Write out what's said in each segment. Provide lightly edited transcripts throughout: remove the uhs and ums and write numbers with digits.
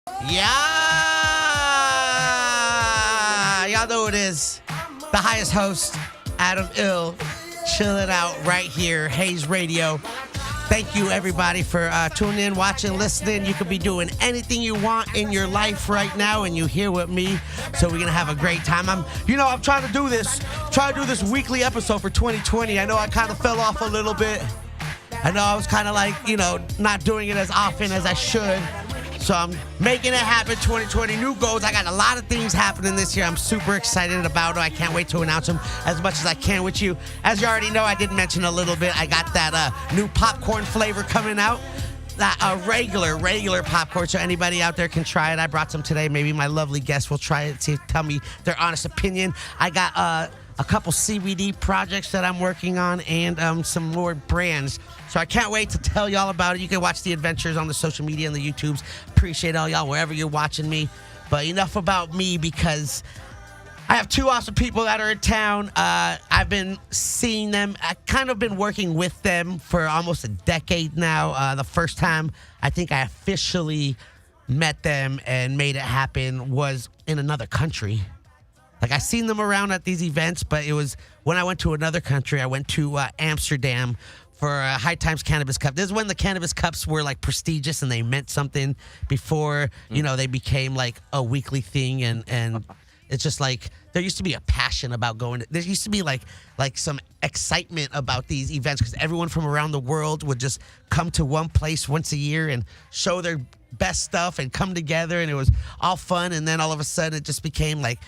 Yeah! Y'all know it is. The highest host, Adam Ill, chilling out right here, Hayes Radio. Thank you, everybody, for tuning in, watching, listening. You could be doing anything you want in your life right now, and you're here with me, so we're going to have a great time. I'm trying to do this weekly episode for 2020. I know I kind of fell off a little bit. I know I was kind of like, not doing it as often as I should. So I'm making it happen, 2020. New goals. I got a lot of things happening this year. I'm super excited about it. I can't wait to announce them as much as I can with you. As you already know, I did mention a little bit. I got that new popcorn flavor coming out. That regular popcorn, so anybody out there can try it. I brought some today. Maybe my lovely guests will try it, tell me their honest opinion. I got a couple CBD projects that I'm working on and some more brands. So I can't wait to tell y'all about it. You can watch the adventures on the social media and the YouTubes. Appreciate all y'all wherever you're watching me. But enough about me, because I have two awesome people that are in town. I've been seeing them. I kind of been working with them for almost a decade now. The first time I think I officially met them and made it happen was in another country. Like, I seen them around at these events, but it was when I went to another country. I went to Amsterdam for High Times Cannabis Cup. This is when the Cannabis Cups were, like, prestigious and they meant something before, they became, like, a weekly thing. And it's just, like, there used to be a passion about going. There used to be, like some excitement about these events, because everyone from around the world would just come to one place once a year and show their best stuff and come together, and it was all fun. And then all of a sudden it just became, like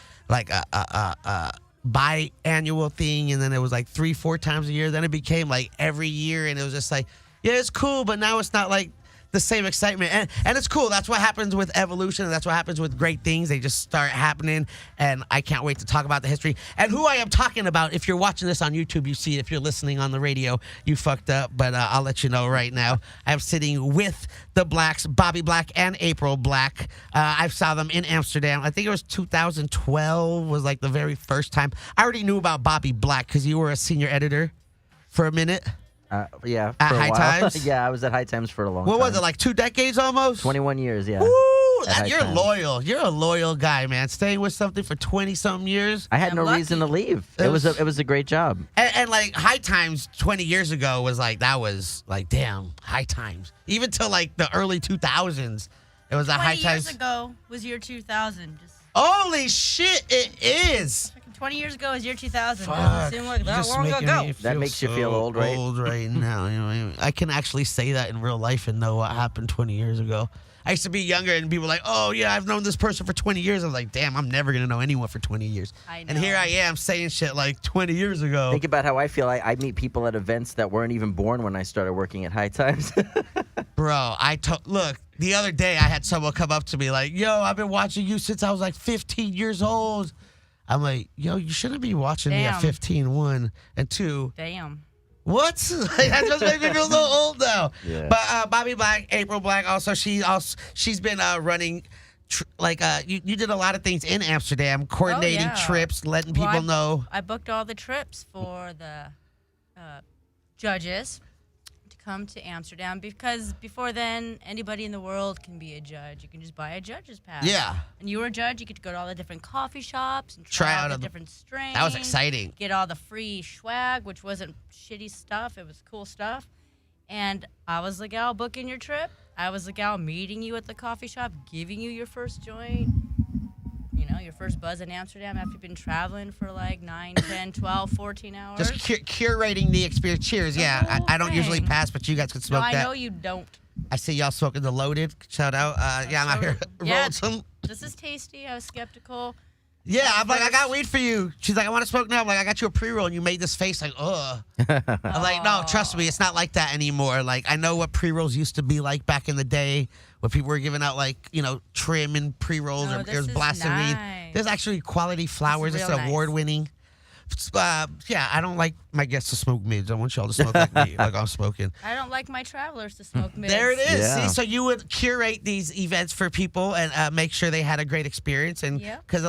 a biannual thing, and then it was like 3-4 times a year. Then it became like every year, and it was just like, yeah, it's cool, but now it's not like the same excitement. And it's cool. That's what happens with evolution, and that's what happens with great things. They just start happening, and I can't wait to talk about the history. And who I am talking about, if you're watching this on YouTube, you see it. If you're listening on the radio, you fucked up, but I'll let you know right now. I'm sitting with the Blacks, Bobby Black and April Black. I saw them in Amsterdam. I think it was 2012 was like the very first time. I already knew about Bobby Black because you were a senior editor for a minute. Yeah. At for a High while. Times? Yeah, I was at High Times for a long time. What was it, like 2 decades almost? 21 years, yeah. Woo! High You're Times. loyal. You're a loyal guy, man. Staying with something for 20-something years. I had I'm no lucky. reason to leave. It It was a great job. And like High Times 20 years ago was like, that was like, damn, High Times. Even till like the early 2000s, it was a 20 High years Times. ago was year 2000. Just Holy shit, it is. fucking 20 years ago was year 2000. Fuck. Doesn't seem like that Just long making ago. me That feel makes you so feel old, right? Old right now. I can actually say that in real life and know what happened 20 years ago. I used to be younger and people were like, oh, yeah, I've known this person for 20 years. I was like, damn, I'm never going to know anyone for 20 years. I know. And here I am saying shit like 20 years ago. Think about how I feel. I meet people at events that weren't even born when I started working at High Times. Bro, look, the other day I had someone come up to me like, yo, I've been watching you since I was like 15 years old. I'm like, yo, you shouldn't be watching me at Damn. 15, 1, and 2. Damn. What? Like, that just made me feel so old now. Yeah. But Bobby Black, April Black, she's been running, you did a lot of things in Amsterdam, coordinating yeah. trips, letting Well, people know. I booked all the trips for the judges to come to Amsterdam, because before then, anybody in the world can be a judge. You can just buy a judge's pass. Yeah. And you were a judge, you get to go to all the different coffee shops and Try try out out the of the- different strains. That was exciting. Get all the free swag, which wasn't shitty stuff. It was cool stuff. And I was the gal booking your trip. I was the gal meeting you at the coffee shop, giving you your first joint. Your first buzz in Amsterdam after you've been traveling for like 9, 10, 12, 14 hours. Just curating the experience. Cheers. Yeah, whole I don't usually thing. pass, but you guys can No, smoke I that. know you don't. I see y'all smoking the loaded. Shout out. Yeah, I'm out here Yeah. rolling some. This is tasty. I was skeptical. Yeah, I'm like, I got first. weed for you. She's like, I want to smoke now. I'm like, I got you a pre-roll, and you made this face like, ugh. I'm like, no, trust me, it's not like that anymore. Like, I know what pre-rolls used to be like back in the day when people were giving out, like, trim and pre-rolls, No, or this it was is blasting weed. nice. There's actually quality flowers. It's real nice. award-winning. Yeah, I don't like my guests to smoke mids. I want y'all to smoke like me, like I'm smoking. I don't like my travelers to smoke mids. There it is. Yeah. See, so you would curate these events for people and make sure they had a great experience, and because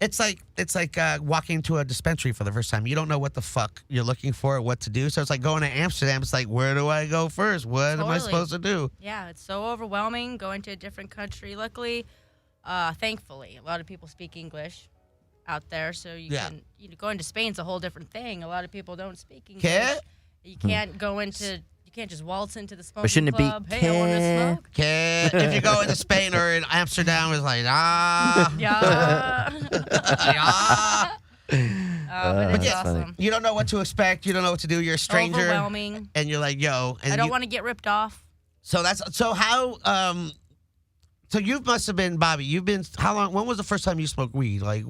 it's like walking into a dispensary for the first time. You don't know what the fuck you're looking for or what to do. So it's like going to Amsterdam. It's like, where do I go first? What am I supposed to do? Yeah, it's so overwhelming going to a different country. Luckily, thankfully, a lot of people speak English out there, so you can. Going to Spain's a whole different thing. A lot of people don't speak English. You can't go into. You can't just waltz into the smoking shouldn't it be club. Hey, I want to smoke. If you go into Spain or in Amsterdam, it's like Yeah. But it's awesome. funny. You don't know what to expect. You don't know what to do. You're a stranger. Overwhelming. And you're like, yo. And I don't want to get ripped off. So how. So you must have been, Bobby. You've been how long? When was the first time you smoked weed? Like,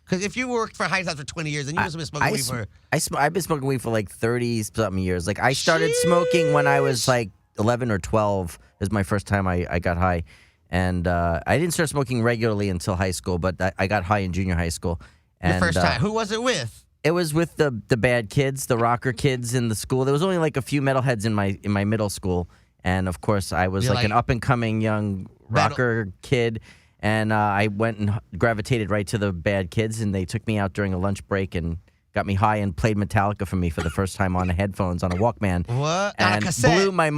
because if you worked for High House for 20 years, then you must have been smoking weed for. I've been smoking weed for like 30-something years. Like I started smoking when I was like 11 or 12. Is my first time I got high, and I didn't start smoking regularly until high school. But I got high in junior high school. And, Your first time. Who was it with? It was with the bad kids, the rocker kids in the school. There was only like a few metalheads in my middle school, and of course I was like an up and coming young rocker kid. And I went and gravitated right to the bad kids, and they took me out during a lunch break and got me high and played Metallica for me for the first time on the headphones on a Walkman. What? And on a cassette? Blew my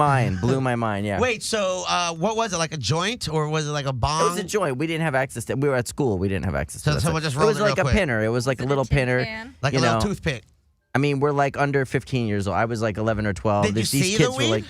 mind, yeah. Wait, so what was it, like a joint or was it like a bong? It was a joint. We didn't have access to. We were at school. We didn't have access to. So that someone stuff. just rolled it was like real a quick. pinner. It was like a little tin pinner, can? Like a little toothpick. I mean, we're like under 15 years old. I was like 11 or 12. Did you These see kids the were like. weed?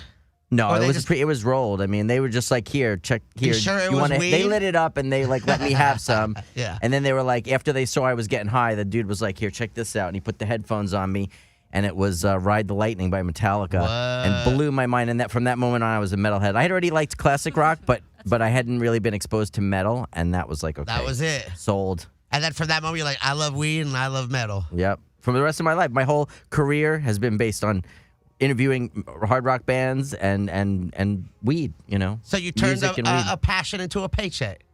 No, Or it they was just- it was rolled. I mean, they were just like, here, check here. You sure it was weed? They lit it up and they like let me have some. Yeah. And then they were like, after they saw I was getting high, the dude was like, here, check this out. And he put the headphones on me, and it was Ride the Lightning by Metallica, and blew my mind. And that from that moment on, I was a metalhead. I had already liked classic rock, but I hadn't really been exposed to metal, and that was like okay. That was it. Sold. And then from that moment, you're like, I love weed and I love metal. Yep. For the rest of my life, my whole career has been based on interviewing hard rock bands and weed, you know. So you turned Music and weed. a passion into a paycheck.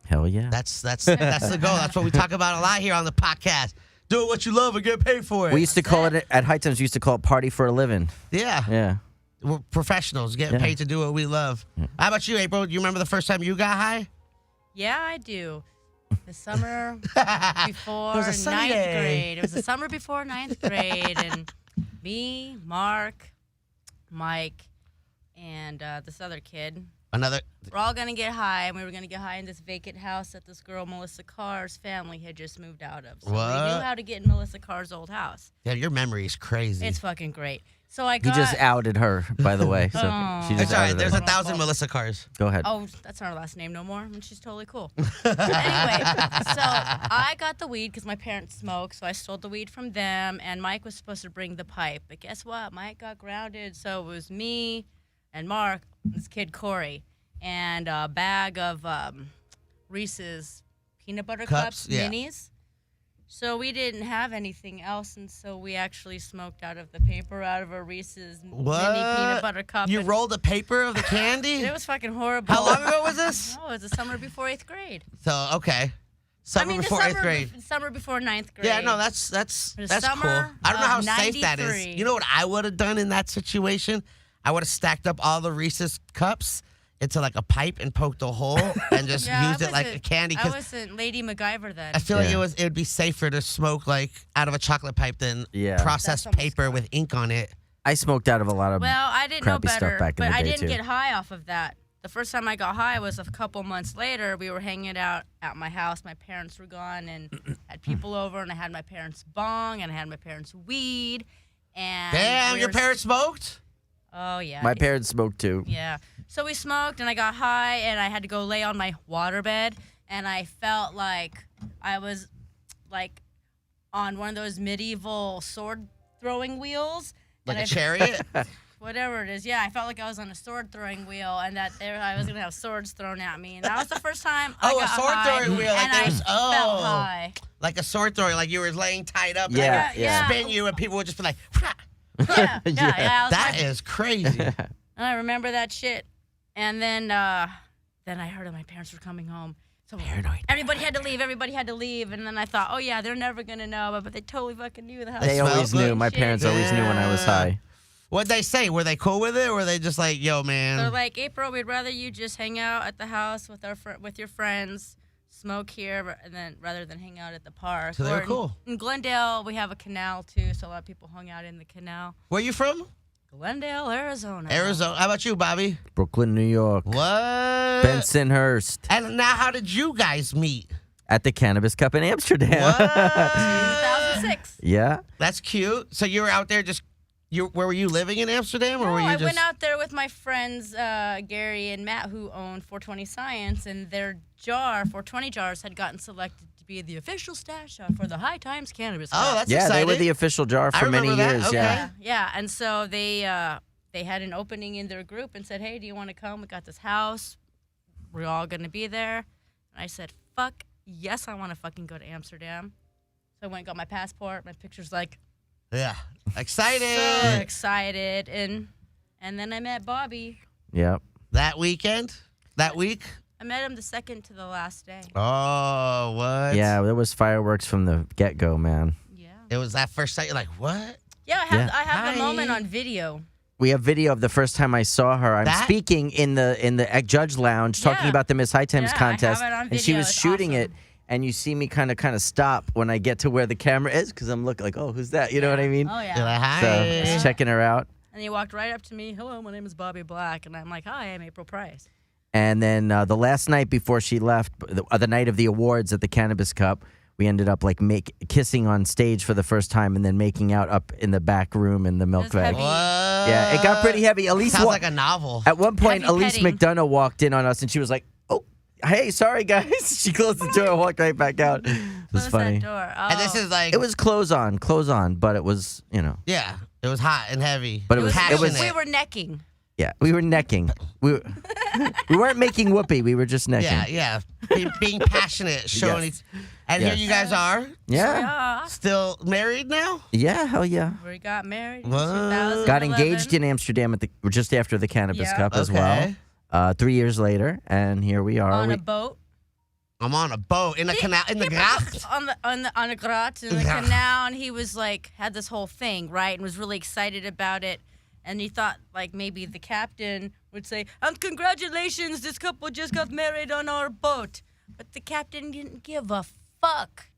Hell yeah. That's the goal. That's what we talk about a lot here on the podcast. Do what you love and get paid for it. We used to call it at High Times. We used to call it party for a living. Yeah. Yeah. We're professionals getting paid to do what we love. How about you, April? Do you remember the first time you got high? Yeah, I do. The summer before It was a sunny ninth day. grade. It was the summer before ninth grade, and me, Mark, Mike, and this other kid. Another. We're all gonna get high, and we were gonna get high in this vacant house that this girl Melissa Carr's family had just moved out of. So we What? knew how to get in Melissa Carr's old house. Yeah, your memory is crazy. It's fucking great. So I You got. just outed her, by the way. So she It's just all right. outed There's her. 1,000 Melissa cars. Go ahead. Oh, that's not her last name no more, and she's totally cool. Anyway, so I got the weed because my parents smoke, so I stole the weed from them, and Mike was supposed to bring the pipe. But guess what? Mike got grounded, so it was me and Mark, this kid Corey, and a bag of Reese's peanut butter cups, Yeah. minis. So we didn't have anything else, and so we actually smoked out of the paper out of a Reese's mini peanut butter cup. You and rolled the paper of the candy? It was fucking horrible. How long ago was this? Oh, it was the summer before 8th grade. So, okay. Summer before the 8th grade. Summer before 9th grade. Yeah, no, that's The cool. summer I don't know how of safe that is. 93. You know what I would have done in that situation? I would have stacked up all the Reese's cups into like a pipe and poked a hole and just Yeah, used I it like a wasn't- candy. I 'Cause wasn't Lady MacGyver then. I feel like Yeah. it would be safer to smoke like out of a chocolate pipe than Yeah. processed That's almost paper fine. with ink on it. I smoked out of a lot of Well, I didn't know crappy better, stuff back in but the I day, didn't too. get high off of that. The first time I got high was a couple months later. We were hanging out at my house. My parents were gone, and had people over, and I had my parents' bong, and I had my parents' weed. And Damn, we your were- parents smoked? Oh yeah. My parents smoked too. Yeah. So we smoked, and I got high, and I had to go lay on my waterbed, and I felt like I was like on one of those medieval sword throwing wheels. Like and a I- chariot? Whatever it is. Yeah, I felt like I was on a sword throwing wheel, and that I was gonna have swords thrown at me, and that was the first time I Oh, a got sword high, throwing wheel, like and there I was- oh. felt high. Like a sword thrower, like you were laying tied up. Yeah, and yeah. they would spin you, and people would just be like, "Pah." Yeah, yeah. I was That like- is crazy. And I remember that shit. And then then I heard that my parents were coming home. So Paranoid. everybody had to leave. Everybody had to leave. And then I thought, oh, yeah, they're never going to know. But they totally fucking knew the house. They always smelled knew. good. My parents always knew when I was high. What'd they say? Were they cool with it, or were they just like, "Yo, man"? They're like, April, we'd rather you just hang out at the house with with your friends, smoke here, and then rather than hang out at the park. So they were Or cool. In Glendale, we have a canal too, so a lot of people hung out in the canal. Where you from? Glendale, Arizona. Arizona. How about you, Bobby? Brooklyn, New York. What? Bensonhurst. And now, how did you guys meet? At the Cannabis Cup in Amsterdam. What? 2006. Yeah. That's cute. So you were out there where were you living in Amsterdam, or No, were you I just? went out there with my friends Gary and Matt, who own 420 Science, and their 420 jars, had gotten selected to be the official stash for the High Times Cannabis Cup. Oh, that's Yeah, exciting. they were the official jar I for many remember that. years. Okay. Yeah. Yeah, and so they had an opening in their group and said, hey, do you want to come? We got this house. We're all going to be there. And I said, fuck, yes, I want to fucking go to Amsterdam. So I went and got my passport. My picture's like, Yeah, excited. so excited. And then I met Bobby. Yep. That weekend, that week. I met him the second to the last day. Oh, what? Yeah, there was fireworks from the get-go, man. Yeah. It was that first sight. You're like, what? Yeah, I have the Hi. moment on video. We have video of the first time I saw her. I'm That- speaking in the judge lounge, talking Yeah. about the Miss High Times Yeah, I contest, have it on and she video. was It's shooting awesome. it. And you see me kind of stop when I get to where the camera is, because I'm looking like, oh, who's that? You know what I mean? Oh, You're yeah. like, hi. So just checking her out. And he walked right up to me. Hello, my name is Bobby Black. And I'm like, hi, I'm April Price. And then the last night before she left, the night of the awards at the Cannabis Cup, we ended up like kissing on stage for the first time, and then making out up in the back room in the milk That's bag. heavy. What? Yeah, it got pretty heavy. Elise Sounds like a novel. At one point, Heavy Elise petting. McDonough walked in on us, and she was like, "Oh, hey, sorry guys." She closed the door and walked right back out. It was Close funny. that door. Oh. And this is like, It was clothes on, but it was, yeah, it was hot and heavy. But It was, passionate. we were necking. yeah, we were necking. We weren't making whoopee. We were just necking. Yeah. Being passionate, showing Yes. it. And Yes. here you guys are, Yeah. Yeah. still married now? Yeah, hell yeah. We got married in What? 2011. Got engaged in Amsterdam just after the Cannabis Yeah. Cup as well. Okay. 3 years later, and here we are. on a boat. I'm on a boat in the canal, in the gracht. on a gracht in the Yeah. canal, and he was like had this whole thing, right, and was really excited about it. And he thought like maybe the captain would say, congratulations, this couple just got married on our boat. But the captain didn't give a fuck.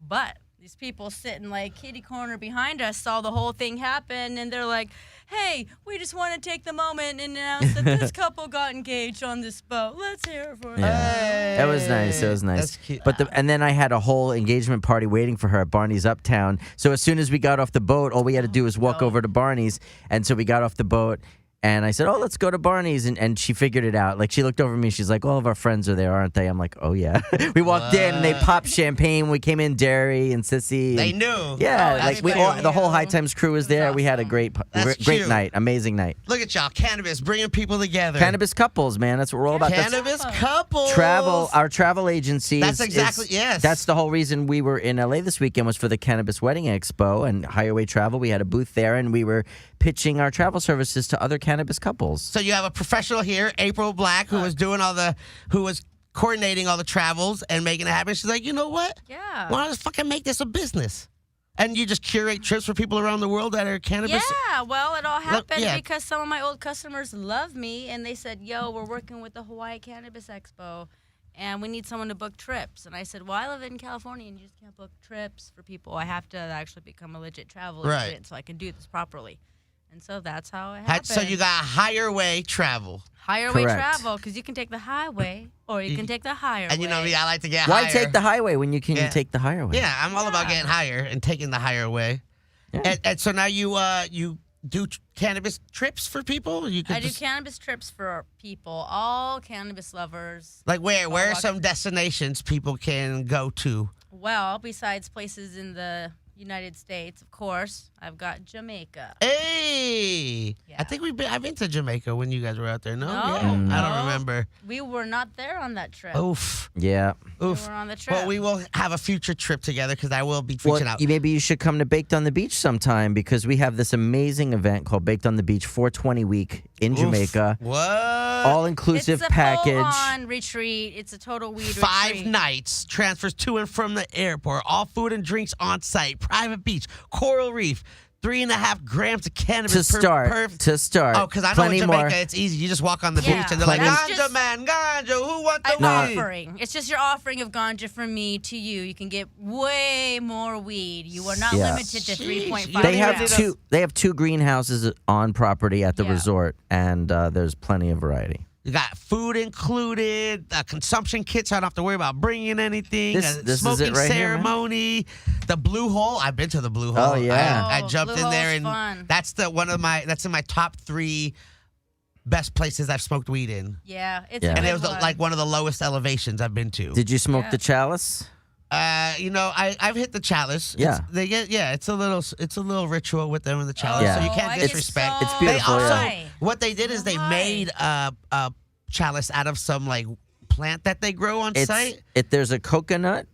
But these people sitting like kitty corner behind us saw the whole thing happen, and they're like, hey, we just want to take the moment and announce that this couple got engaged on this boat. Let's hear it for them. Yeah. That was nice. It was nice. That's cute. But and then I had a whole engagement party waiting for her at Barney's Uptown. So as soon as we got off the boat, all we had to do was walk no. over to Barney's. And so we got off the boat, and I said, "Oh, let's go to Barney's." And she figured it out. Like, she looked over at me. She's like, "All of our friends are there, aren't they?" I'm like, "Oh yeah." We walked in, and they popped champagne. We came in, Derry and Sissy. They and- knew. Yeah, Oh, like we everybody all, the whole knew. High Times crew was It was there. We had a awesome. great That's great cute. night, amazing night. Look at y'all, cannabis, bringing people together. Cannabis couples, man. That's what we're all about. That's Cannabis couples. our travel agency. That's exactly- yes. That's the whole reason we were in LA this weekend, was for the Cannabis Wedding Expo and Highway Travel. We had a booth there, and we were pitching our travel services to other cannabis couples. So you have a professional here, April Black, who was doing who was coordinating all the travels and making it happen. She's like, you know what? Yeah. Why don't I just fucking make this a business? And you just curate trips for people around the world that are cannabis. Yeah, well, it all happened yeah. because some of my old customers love me, and they said, yo, we're working with the Hawaii Cannabis Expo, and we need someone to book trips. And I said, well, I live in California, and you just can't book trips for people. I have to actually become a legit travel Right. agent so I can do this properly. And so that's how it Had- happened. So you got higher way travel. higher way Correct. travel, because you can take the highway, or you can take the higher And you know way. me, I like to get Why higher. take the highway when you can Yeah. take the higher way? Yeah, I'm all about Yeah. getting higher and taking the higher way. Yeah. And so now you do cannabis trips for people? You could I do just, cannabis trips for people, all cannabis lovers. like where are walk- some destinations people can go to? Well, besides places in the United States, of course, I've got Jamaica. Hey, Yeah. I think I've been to Jamaica when you guys were out there. No, No, yeah. I don't no. remember. We were not there on that trip. Oof, Yeah. oof. We were on the trip. Well, we will have a future trip together because I will be reaching out. Maybe you should come to Baked on the Beach sometime because we have this amazing event called Baked on the Beach 420 Week in Oof. Jamaica. What? All-inclusive it's a package. full-on retreat. It's a total weed 5 retreat. nights, transfers to and from the airport, all food and drinks on site, private beach, coral reef, 3.5 grams of cannabis To start. Oh, because I know Plenty in Jamaica more. it's easy. You just walk on the Yeah. beach and they're like, That's ganja just- man, ganja, who want the I'm weed? offering. It's just your offering of ganja from me to you. You can get way more weed. You are not Yeah. limited to Sheesh. 3.5 They You have did grams. a- they have 2 greenhouses on property at the Yeah. resort, and there's plenty of variety. You got food included, consumption kits. So I don't have to worry about bringing anything. This is smoking it right here, man. ceremony. The Blue Hole. I've been to the Blue Hole. Oh, yeah. I Oh, jumped Blue in there, Hole's and fun. that's that's in my top 3 best places I've smoked weed in. Yeah, it's Yeah. a And good it was one. like one of the lowest elevations I've been to. Did you smoke Yeah. the chalice? I've hit the chalice. Yeah. It's a little ritual with them in the chalice, Yeah. so you I can't get disrespect. so It's They beautiful, also high. what they did is they High. made a chalice out of some like plant that they grow on site. There's a coconut.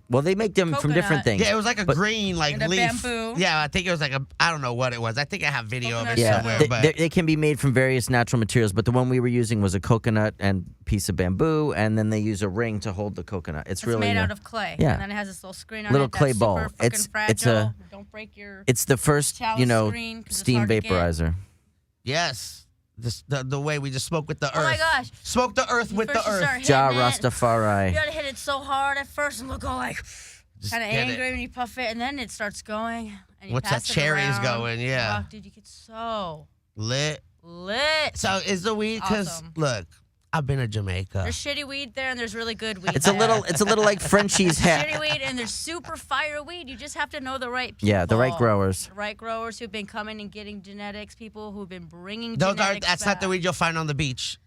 Well, they make them from different Coconut. things. Yeah, it was like a But- green like And a leaf. bamboo. Yeah, I think it was like I don't know what it was. I think I have video of it Coconut Yeah, somewhere. sugar. But they can be made from various natural materials, but the one we were using was a coconut and piece of bamboo, and then they use a ring to hold the coconut. It's It's really made out of clay. yeah. And then it has this little screen on Little it. clay that's ball. Super fucking It's fragile. a- Don't break your. It's the first, Chalice screen, 'cause it's steam hard to get. vaporizer. yes, the way we just smoke with the Oh earth. my gosh. Smoke the earth with First the you earth. start Ja hitting it. Rastafari. You gotta hit it so hard at first and look all like Just kind of get it. angry when you puff it, and then it starts going. And you Once pass that it cherry's around. going, yeah. Fuck, dude, you get so Lit. lit. So is the weed? Because Awesome. look, I've been to Jamaica. There's shitty weed there, and there's really good weed. It's a there. little like Frenchie's hat. shitty weed, and there's super fire weed. You just have to know the right people. Yeah, the right growers. The right growers who've been coming and getting genetics. People who've been bringing Those are genetics that's not the back. weed you'll find on the beach.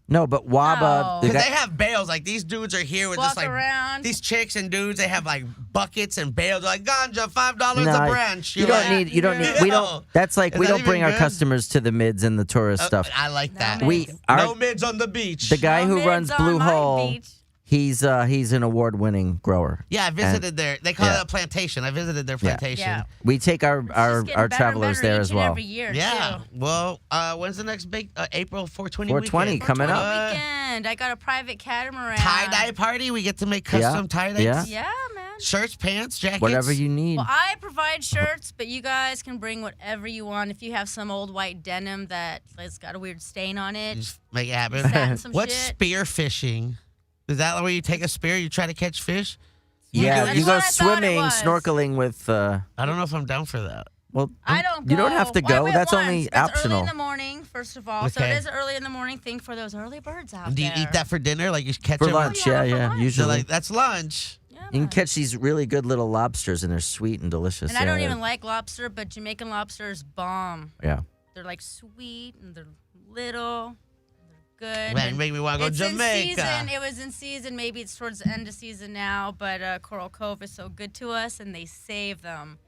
No, but Waba, No. the Because guy, they have bales. Like these dudes are here with just Walk like around. these chicks and dudes. They have like buckets and bales. They're like ganja, $5 No, a branch. you You're don't like, need. You don't need. We Yo. don't. That's like Is we that don't bring even our good? customers to the mids and the tourist stuff. I like No that. mids. No mids on the beach. The guy No who mids runs on Blue my Hole, beach. he's an award-winning grower. Yeah, I visited their. They call Yeah. it a plantation. I visited their plantation. Yeah. We take our It's just getting better and travelers better there each as and well. Every year, Yeah. too. Well, when's the next big April 420 420 weekend? coming up. What weekend? I got a private catamaran. Tie dye party. We get to make custom tie dyes. Yeah. Yeah, man. Shirts, pants, jackets. Whatever you need. Well, I provide shirts, but you guys can bring whatever you want. If you have some old white denim that has got a weird stain on it, Just make it happen. satin some What's shit. spear fishing? Is that where you take a spear, you try to catch fish? Yeah, that's you go what I thought it swimming, was. snorkeling with. I don't know if I'm down for that. Well, I don't go. You don't have to Well, I go. went That's once, only but it's early optional. in the morning, first of all. So Okay. it is an early in the morning thing for those early birds out Do you there. eat that for dinner? Like you catch For them? lunch, yeah, yeah, for lunch. So usually. like that's lunch. Yeah, You can man. catch these really good little lobsters, and they're sweet and delicious. And I don't yeah. even like lobster, but Jamaican lobsters bomb. Yeah. They're like sweet and they're little. They're good. Man, you and make me want to go it's Jamaica. in season. It was in season. Maybe it's towards the end of season now, but Coral Cove is so good to us, and they save them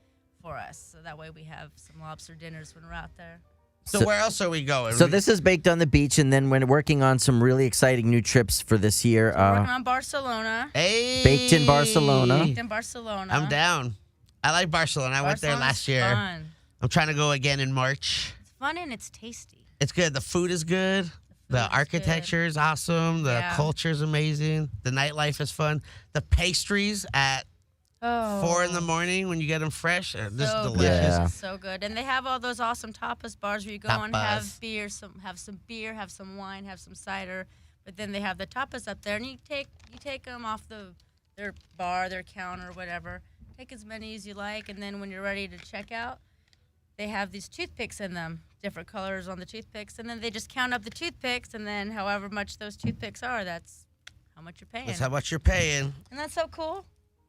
for us. So that way we have some lobster dinners when we're out there. So, So- where else are we going? So this is Baked on the Beach, and then we're working on some really exciting new trips for this year. We're working on Barcelona. Hey. Baked in Barcelona. Baked in Barcelona. I'm down. I like Barcelona. I went there Barcelona's last year. Fun. I'm trying to go again in March. It's fun and it's tasty. It's good. The food is good. The is architecture is awesome. The Yeah. culture is amazing. The nightlife is fun. The pastries at Oh. 4 in the morning when you get them fresh are just So delicious. Yeah. good. So good. And they have all those awesome tapas bars where you go and have Tapas. beer, have some beer, have some wine, have some cider. But then they have the tapas up there, and you take them off their bar, their counter, whatever. Take as many as you like, and then when you're ready to check out, they have these toothpicks in them, different colors on the toothpicks, and then they just count up the toothpicks, and then however much those toothpicks are, that's how much you're paying. That's how much you're paying. And that's so cool.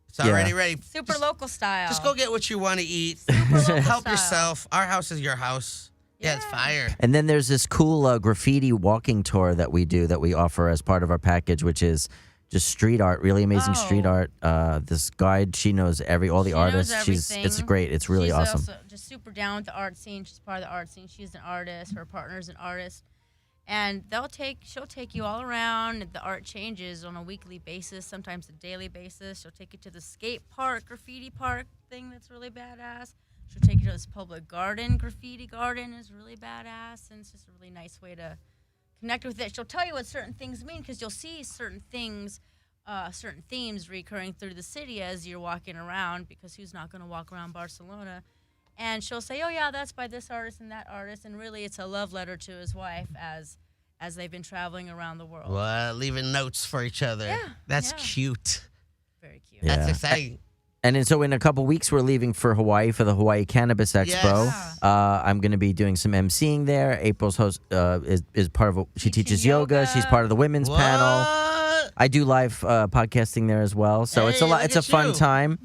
It's already ready. Super Just- local style. Just go get what you want to eat. local Help style. yourself. Our house is your house. Yeah, it's Yeah. fire. And then there's this cool graffiti walking tour that we do that we offer as part of our package, which is just street art, really amazing street art. This guide, she knows all the artists. It's great. It's really awesome. She's also just super down with the art scene. She's part of the art scene. She's an artist. Her partner's an artist. And she'll take you all around. The art changes on a weekly basis, sometimes a daily basis. She'll take you to the skate park, graffiti park thing that's really badass. She'll take you to this public garden. Graffiti garden is really badass, and it's just a really nice way to connect with it. She'll tell you what certain things mean, because you'll see certain things, certain themes recurring through the city as you're walking around, because who's not going to walk around Barcelona? And she'll say, oh, yeah, that's by this artist and that artist. And really, it's a love letter to his wife as they've been traveling around the world. Well, leaving notes for each other. Yeah. That's cute. Very cute. Yeah. That's exciting. And then, so in a couple weeks, we're leaving for Hawaii for the Hawaii Cannabis Expo. Yes. I'm going to be doing some emceeing there. April's host is part of she teaches yoga. She's part of the women's panel. I do live podcasting there as well. So it's a lot. It's a fun time.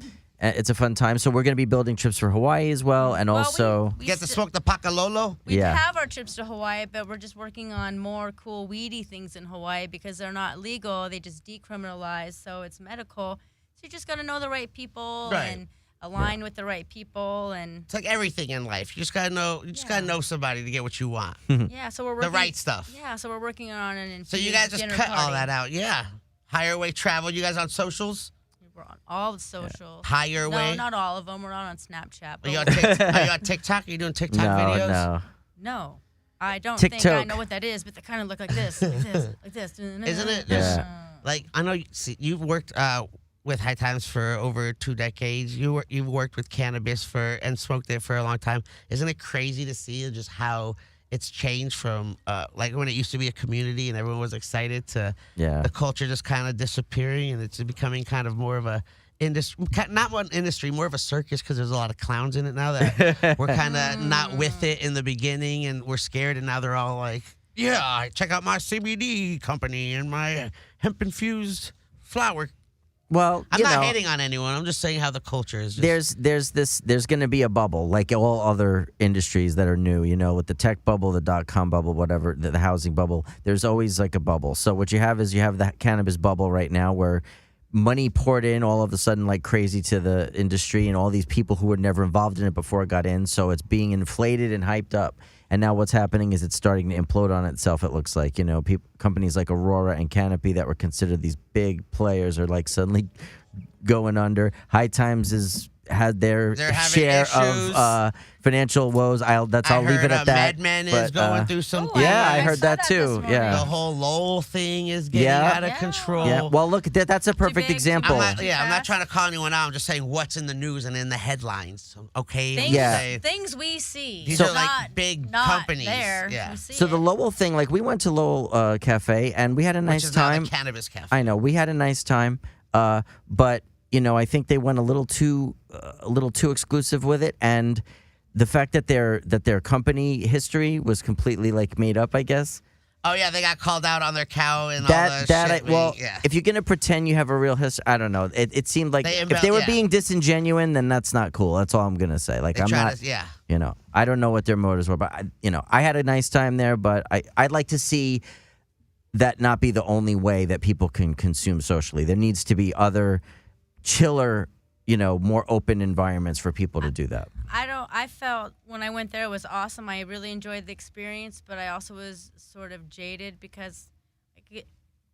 It's a fun time. So we're going to be building trips for Hawaii as well, and also we get to smoke the pakalolo. We have our trips to Hawaii, but we're just working on more cool weedy things in Hawaii because they're not legal. They just decriminalize, so it's medical. So you just got to know the right people and align with the right people, and it's like everything in life. You just got to know. You just got to know somebody to get what you want. Yeah, so we're working, the right stuff. Yeah, so we're working on an infused So you guys just cut party. all that out. Yeah, Higher Way Travel. You guys on socials? We're on all the socials. Higher Way? No, not all of them. We're not on Snapchat. Are you on TikTok? Are you doing TikTok videos? No. I don't TikTok. think I know what that is, but they kind of look like this, like this. Isn't it? Yeah. Like, I know you've worked with High Times for over 2 decades. You've worked with cannabis and smoked it for a long time. Isn't it crazy to see just how it's changed from like when it used to be a community and everyone was excited to the culture just kind of disappearing, and it's becoming kind of more of a industry, not one industry, more of a circus, because there's a lot of clowns in it now that we're kind of not with it in the beginning and we're scared, and now they're all like, yeah, check out my CBD company and my hemp infused flower. Well, I'm not hating on anyone. I'm just saying how the culture is. There's going to be a bubble, like all other industries that are new. You know, with the tech bubble, the .com bubble, whatever, the housing bubble. There's always like a bubble. So what you have is the cannabis bubble right now, where money poured in all of a sudden like crazy to the industry, and all these people who were never involved in it before it got in. So it's being inflated and hyped up. And now what's happening is it's starting to implode on itself, it looks like. You know, companies like Aurora and Canopy that were considered these big players are like suddenly going under. High Times had their share of financial woes. I'll leave it at that. Mad Men is going through some. Yeah, I heard that too. Yeah, the whole Lowell thing is getting out of control. Yeah. Well, look, that's a perfect example. I'm not trying to call anyone out. I'm just saying what's in the news and in the headlines. Okay. Things we see. These are like big companies. There. Yeah. So the Lowell thing, like we went to Lowell Cafe and we had a nice time. Now the cannabis cafe. I know we had a nice time, but. You know, I think they went a little too exclusive with it, and the fact that their company history was completely like made up, I guess. Oh yeah, they got called out on their cow and all that shit. If you're gonna pretend you have a real history, I don't know. It seemed like if they were being disingenuous, then that's not cool. That's all I'm gonna say. Like I'm not. You know, I don't know what their motives were, but I had a nice time there. But I'd like to see that not be the only way that people can consume socially. There needs to be other chiller, more open environments for people to do that. I felt when I went there it was awesome. I really enjoyed the experience, but I also was sort of jaded because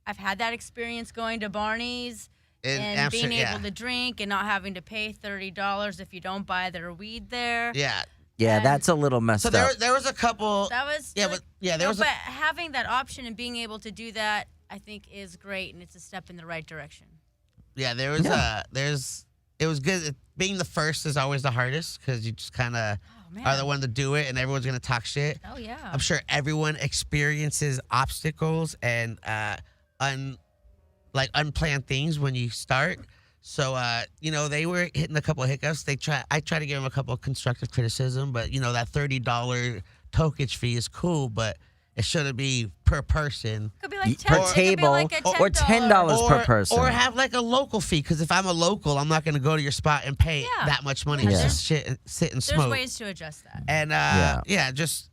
I've had that experience going to Barney's and being able to drink and not having to pay $30 if you don't buy their weed there. Yeah. Yeah, and that's a little messed up. So there was a couple. That was but having that option and being able to do that, I think, is great, and it's a step in the right direction. Yeah, it was good. Being the first is always the hardest because you just kind of are the one to do it, and everyone's gonna talk shit. Oh yeah. I'm sure everyone experiences obstacles and unplanned things when you start. So they were hitting a couple of hiccups. I try to give them a couple of constructive criticism, but that $30 tokage fee is cool, but it shouldn't be per person. Could be like per table, or $10 per person, or have like a local fee. Because if I'm a local, I'm not going to go to your spot and pay that much money to just sit and smoke. There's ways to adjust that. And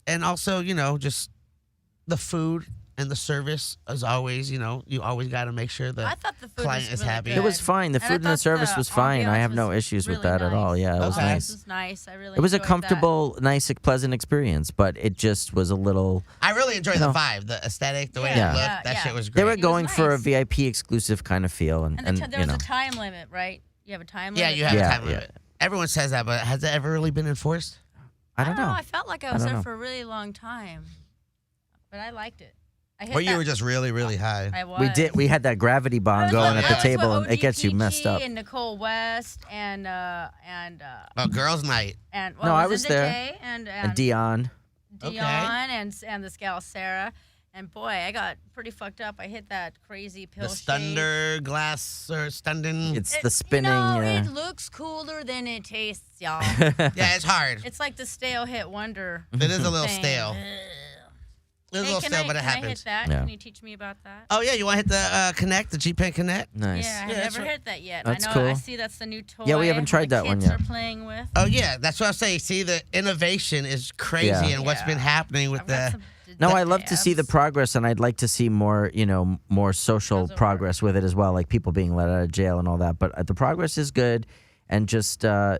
and also just the food. and the service is always, you always got to make sure the I thought the food client was is really happy. good. It was fine. The And I food and the thought service was fine. I ambiance have no was issues with really that at all. nice. Yeah, it was Okay. nice. It was nice. I really It was a enjoyed that. comfortable, nice, pleasant experience, but it just was a little. I really enjoy the No. vibe, the aesthetic, the way Yeah. it looked. Yeah, That yeah. shit was They great. were was going for a nice. VIP exclusive kind of feel, and And there you was know. a time limit, right? You have a time Yeah, limit. you have Yeah, a time limit. Everyone says that, but has it ever really been enforced? I don't know. I felt like I I was don't there know. for a really long time, but I liked it. I hit Or you that- were just really, really high? I was. We had that gravity bomb going at I the was table, with and it gets you messed up. And Nicole West and Oh, girls' night. well, No, I it was in there. Jay and And Dion. Dion and this gal Sarah. And boy, I got pretty fucked up. I hit that crazy pill The shade. Stunder glass or Stundin. It's the spinning. It looks cooler than it tastes, y'all. Yeah, it's hard. It's like the stale hit wonder. It is a little thing. stale. Ugh. It's a Hey, little can stale, I, but it can I happens. hit that? Yeah. Can you teach me about that? Oh, yeah, you want to hit the Connect, the G Pen Connect? Nice. Yeah, I've that's never right. hit that yet. That's I know. cool. I see that's the new toy. Yeah, we haven't tried the that one kids yet. are playing with. Oh, yeah, that's what I say. See, the innovation is crazy Yeah. and what's been happening with I've got the... some No, I love to see the dabs. progress, and I'd like to see more, more social How's it progress with it as well, like people being let out of jail and all that. But the progress is good, and just, there's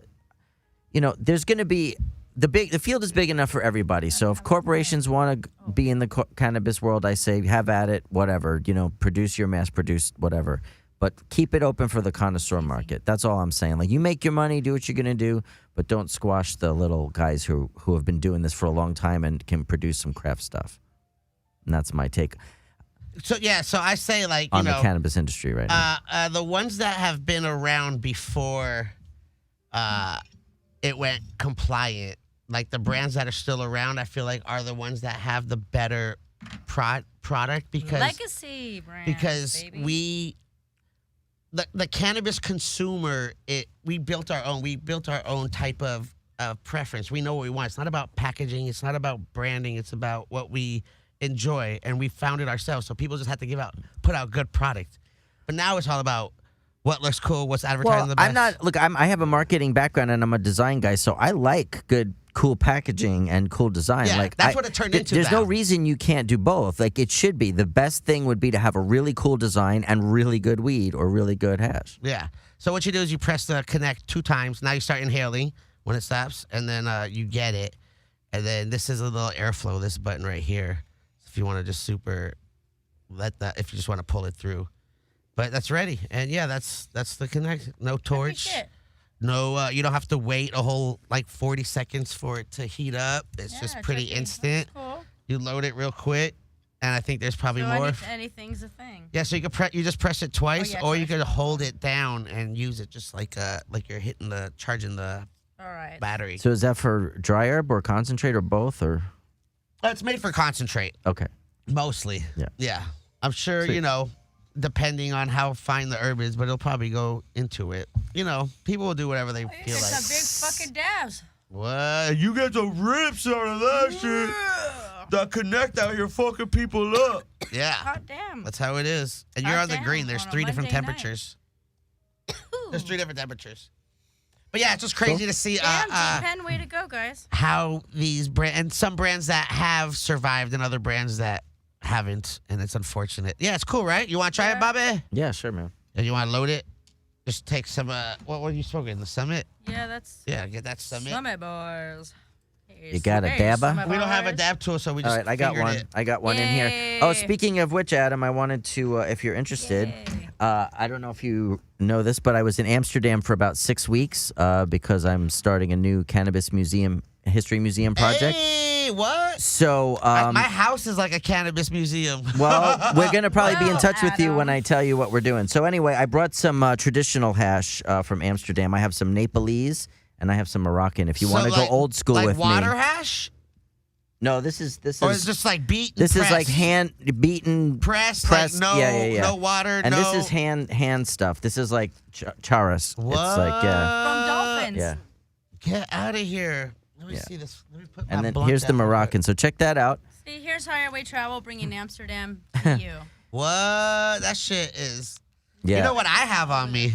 going to be the field is big enough for everybody. So if corporations want to be in the cannabis world, I say have at it, whatever. Produce your mass-produced whatever, but keep it open for the connoisseur market. That's all I'm saying. Like, you make your money, do what you're gonna do, but don't squash the little guys who have been doing this for a long time and can produce some craft stuff. And that's my take So I say, like, on the cannabis industry right now. the ones that have been around before it went compliant, like the brands that are still around, I feel like are the ones that have the better product because legacy brand. because baby. the cannabis consumer, we built our own type of preference. We know what we want. It's not about packaging. It's not about branding. It's about what we enjoy, and we found it ourselves. So people just have to put out good product. But now it's all about what looks cool, what's advertising the best. I have a marketing background and I'm a design guy, so I like good, cool packaging and cool design. Yeah, like that's what it turned into There's no now. reason you can't do both. Like, it should be. The best thing would be to have a really cool design and really good weed or really good hash. Yeah. So what you do is you press the connect 2 times. Now you start inhaling when it stops, and then you get it. And then this is a little airflow, this button right here. If you want to just if you just want to pull it through. But that's ready. And yeah, that's the connect. No torch. shit. No, you don't have to wait a whole 40 seconds for it to heat up. It's Yeah, just pretty tricky. instant. That's cool. You load it real quick. And I think there's probably So more. anything's a thing. Yeah, so you can you just press it twice, yeah, or you twice. could hold it down and use it just like you're charging the All right. battery. So is that for dry herb or concentrate or both? Or It's made for concentrate, okay. mostly. Yeah. Yeah. I'm sure, Sweet. depending on how fine the herb is, but it'll probably go into it. People will do whatever they You feel get like. some big fucking dabs. What? You get some rips out of that shit. That connect out here fucking people up. Yeah. Hot damn. That's how it is. And you're Hot on the damn green. There's on a 3 different Monday night. temperatures. There's 3 different temperatures. But yeah, it's just crazy to see Damn, G-Pen, way to go, guys. how these brands, and some brands that have survived and other brands that haven't, and it's unfortunate. Yeah, it's cool, right? You want to try it, Bobby? Yeah, sure, man. And you want to load it? Just take some, what were you smoking? The Summit? Yeah, that's Yeah, get that Summit. Summit Boys. You got a dabba? Summit We don't have a Boys. dab tool, so we just All right, I got fingered one. it. I got one in here. Yay. Oh, speaking of which, Adam, I wanted to, if you're interested, Yay. I don't know if you know this, but I was in Amsterdam for about 6 weeks because I'm starting a new cannabis history museum project. Hey, what? So, My house is like a cannabis museum. well, we're going to probably be in Well, touch with you when Adam. I tell you what we're doing. So anyway, I brought some traditional hash from Amsterdam. I have some Nepalese and I have some Moroccan. If you want to go old school like with water me. hash? No, this is Or it's just like beat and this is like pressed? hand beaten pressed, pressed, like yeah. no water, and no... this is hand stuff. This is like charas. What? It's like From Dolphins. yeah. Get out of here. Let me Yeah. see this. Let me put And my then blunt here's the down real quick. Moroccan. So check that out. See, here's Highway Travel bringing Amsterdam to you. What? That shit is... Yeah. You know what I have on me?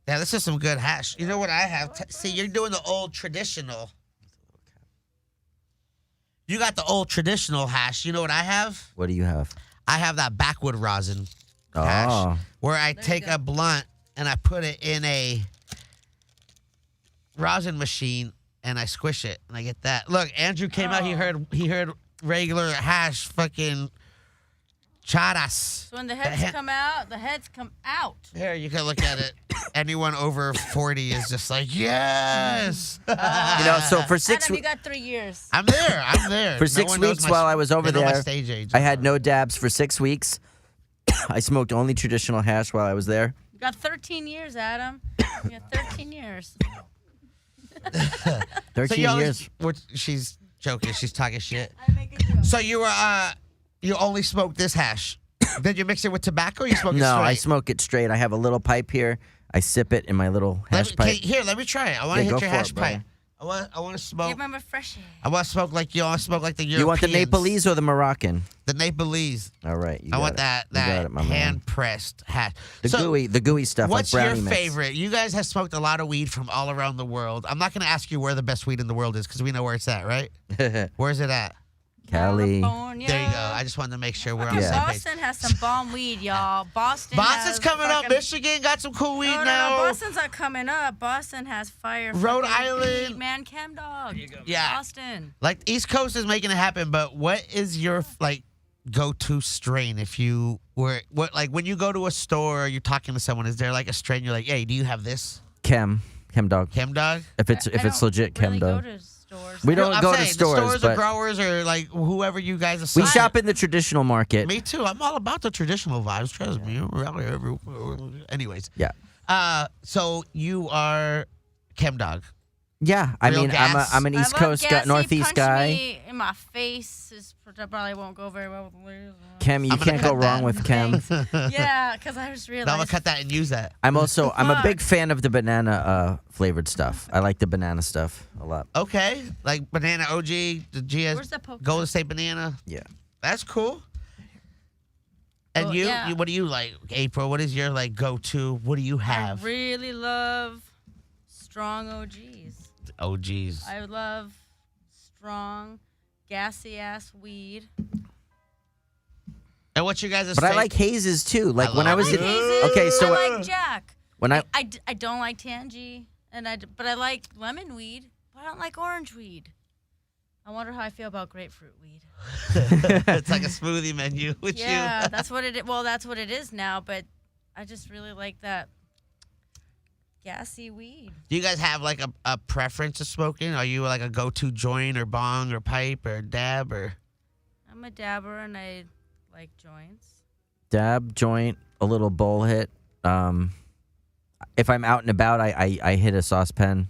Yeah, this is some good hash. You know what I have? See, you're doing the old traditional. You got the old traditional hash. You know what I have? What do you have? I have that backwood rosin Oh. hash, where I There you take go. a blunt and I put it in a rosin machine and I squish it and I get that. Look, Andrew came out. He heard regular hash fucking charas. So when the heads come out, Here, you can look at it. Anyone over 40 is just like, yes. So for 6 Adam, you weeks. got 3 years. I'm there. For No 6 one knows weeks my- while I was over they know my there, stage age. I had no dabs for 6 weeks. I smoked only traditional hash while I was there. You got 13 years, Adam. You got 13 years. 13 So you always, years. she's joking. She's talking shit. I make a joke. So you were you only smoked this hash. Did you mix it with tobacco? Or you smoke it No, straight? I smoke it straight. I have a little pipe here. I sip it in my little hash pipe. Here, let me try it. I want to Yeah, hit go your for hash it, brother. pipe. I want to smoke. Give him a freshie. I want to smoke like you. I want to smoke like the Europeans. You want the Nepalese or the Moroccan? The Nepalese. All right. I want that You got it, my man. hand pressed hash. The gooey stuff What's like your brownie mix. favorite? You guys have smoked a lot of weed from all around the world. I'm not going to ask you where the best weed in the world is because we know where it's at, right? Where's it at? Cali. California. There you go. I just wanted to make sure we're on the Yeah. same page. Boston has some bomb weed, y'all. Boston's Boston's coming up. fucking- Michigan got some cool weed No, now. Boston's not coming up. Boston has fire. Rhode fucking Island. weed, man, Chem Dog. Yeah. Boston. Like East Coast is making it happen, but what is your like go-to strain if you were when you go to a store or you're talking to someone, is there like a strain you're like, hey, do you have this? Chem dog. Chem Dog? If it's legit really Chem dog. Go to stores. We don't I'm go to saying, stores, the stores but or growers or like whoever you guys we assign. shop in the traditional market. Me too. I'm all about the traditional vibes. Trust me. We're out here anyways. Yeah. So you are Chem Dog. Yeah, I Real mean, gas. I'm an I East love Coast guy, gassy, Northeast punch guy. Me in my face is probably won't go very well with the ladies. Chem, you I'm gonna can't go cut wrong that. with Chem. Yeah, because I just realized. Now I'm gonna cut that and use that. I'm a Fuck. big fan of the banana flavored stuff. I like the banana stuff a lot. Okay, like banana OG, the GS Where's the Pokemon? Golden State banana. Yeah. That's cool. And Well, you, yeah. what do you like, April? What is your like go-to? What do you have? I really love strong OGs. Oh, geez. I love strong, gassy ass weed. And what's your guys' But I like hazes too. Like I when I love was I like in, hazes. okay, so I like Jack. when I I don't like Tangy, but I like lemon weed. But I don't like orange weed. I wonder how I feel about grapefruit weed. It's like a smoothie menu with Yeah, you. that's what it. Well, that's what it is now. But I just really like that gassy weed. Do you guys have like a preference of smoking? Are you like a go-to joint or bong or pipe or dab or? I'm a dabber and I like joints. dab joint, a little bowl hit. If I'm out and about, I hit a saucepan.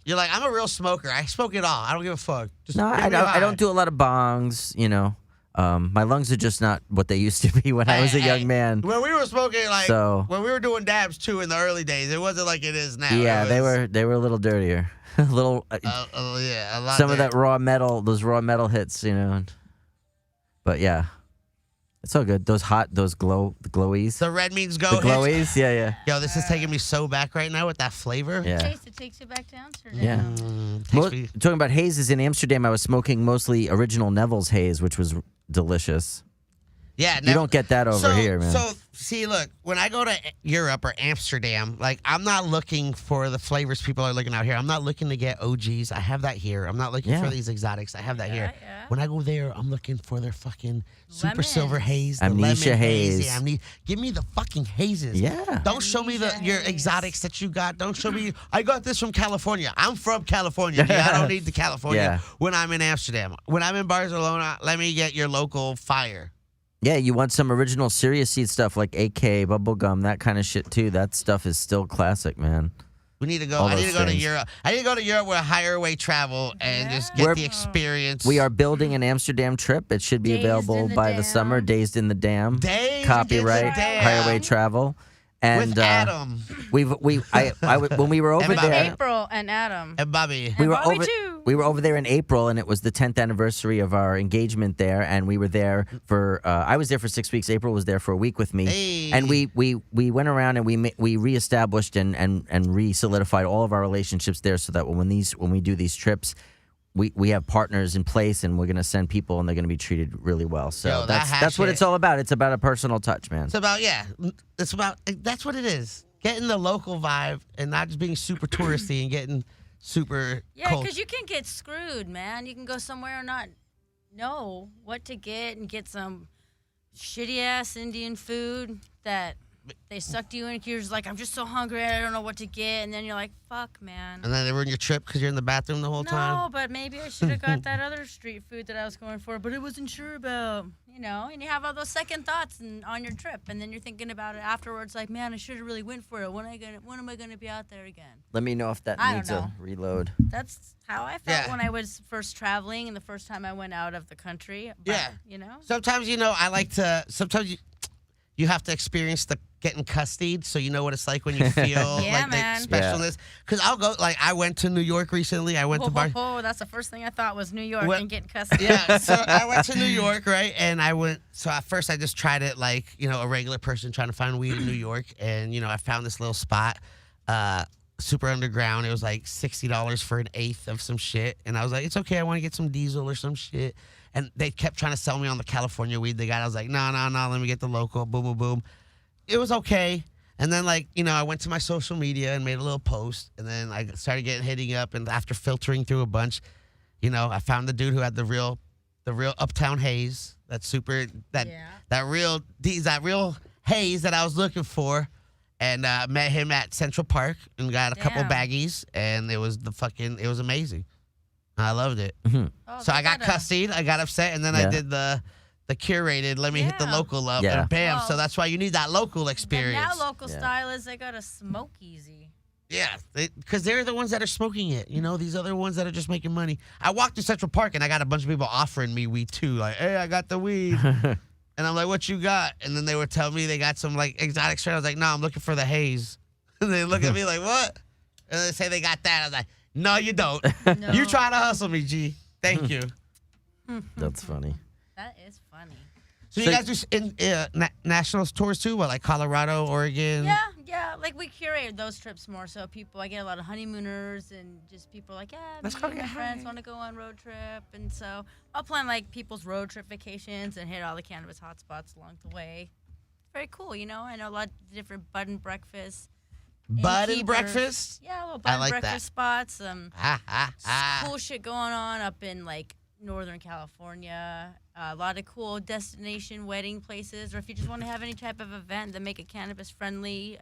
You're like, I'm a real smoker. I smoke it all. I don't give a fuck. Just No, give I me high. don't do a lot of bongs. You know, my lungs are just not what they used to be when I was a young man. When we were smoking, like So- when we were doing dabs too in the early days, it wasn't like it is now. Yeah, It was, they were a little dirtier, a little. yeah, a lot. Some of there. that raw metal, those raw metal hits, you know. But yeah, it's all good. Those glowies, The red means go. the hits. glowies. Yeah. Yo, this is taking me so back right now with that flavor. Yeah. It takes you back to Amsterdam. Yeah. Takes me- Talking about hazes in Amsterdam, I was smoking mostly original Neville's haze, which was delicious. Yeah, You don't get that over here, man. So, see, look, when I go to Europe or Amsterdam, like, I'm not looking for the flavors people are looking out here. I'm not looking to get OGs. I have that here. I'm not looking Yeah. for these exotics. I have that here. Yeah. When I go there, I'm looking for their fucking super Lemons. silver haze, the Amnesia lemon haze. Yeah, give me the fucking hazes. Yeah. Don't show me Amnesia your haze. exotics that you got. Don't show me, I got this from California. I'm from California. G. I don't need the California Yeah. when I'm in Amsterdam. When I'm in Barcelona, let me get your local fire. Yeah, you want some original serious seed stuff like AK, bubblegum, that kind of shit too. That stuff is still classic, man. We need to go. All I need those to go to things. Europe. I need to go to Europe with a higher way travel and just get We're- the experience. We are building an Amsterdam trip. It should be Dazed in available the by the summer. Dam. Dazed in the Dam. Dazed in the Copyright, Dam. higher way travel. And with Adam when we were over And Bobby. there, April and Adam. and Bobby. we And were Bobby over too. we were over there in April, and it was the 10th anniversary of our engagement there, and we were there for I was there for 6 weeks. April was there for a week with me, Hey. and we went around and we reestablished and re-solidified all of our relationships there, so that when we do these trips, we have partners in place, and we're gonna send people, and they're gonna be treated really well. So Yo, that's what it's all about. It's about a personal touch, man. It's about that's what it is. Getting the local vibe and not just being super touristy and getting super because you can get screwed, man. You can go somewhere and not know what to get and get some shitty ass Indian food that they sucked you in. You're just like, I'm just so hungry, I don't know what to get, and then you're like, fuck, man. And then they ruin your trip because you're in the bathroom the whole time. No, but maybe I should have got that other street food that I was going for, but I wasn't sure about. And you have all those second thoughts on your trip, and then you're thinking about it afterwards, like, man, I should have really went for it. When am I gonna be out there again? Let me know if that needs a reload. That's how I felt when I was first traveling and the first time I went out of the country. But, Sometimes I like to. Sometimes you have to experience the getting cussied, so you know what it's like when you feel like the specialness. Because I'll go, like, I went to New York recently. I went to Bar. Oh, that's the first thing I thought was New York and getting cussied. Yeah, so I went to New York, right? And so at first I just tried it like, a regular person trying to find weed in New York. And, I found this little spot, super underground. It was like $60 for an eighth of some shit. And I was like, it's okay, I want to get some diesel or some shit. And they kept trying to sell me on the California weed they got. I was like, no, let me get the local. Boom, boom, boom. It was okay. And then, I went to my social media and made a little post. And then I started hitting up. And after filtering through a bunch, I found the dude who had the real Uptown haze. That real haze that I was looking for. And met him at Central Park and got a couple baggies. And it was amazing. I loved it. Mm-hmm. Oh, so I got cussied, I got upset, and then I did the curated, let me hit the local up, and bam. So that's why you need that local experience. Now local style is they got to smoke easy. Yeah, because they're the ones that are smoking it. These other ones that are just making money. I walked through Central Park, and I got a bunch of people offering me weed, too. Like, hey, I got the weed. And I'm like, what you got? And then they would tell me they got some, exotic strain. I was like, no, I'm looking for the haze. And they look at me like, what? And they say they got that. I was like, no, you don't. No. You trying to hustle me, G. Thank you. That's funny. That is funny. So you guys do national tours too? What, like Colorado, Oregon? Yeah. Like we curate those trips more. So I get a lot of honeymooners and just people like, let's me go and get my friends high. want to go on road trip. And so I'll plan like people's road trip vacations and hit all the cannabis hotspots along the way. Very cool, I know a lot of different bud and breakfasts. Bud and breakfast? Yeah, little bud and breakfast spots. Ah. Cool shit going on up in like Northern California. A lot of cool destination wedding places, or if you just want to have any type of event that make it cannabis friendly.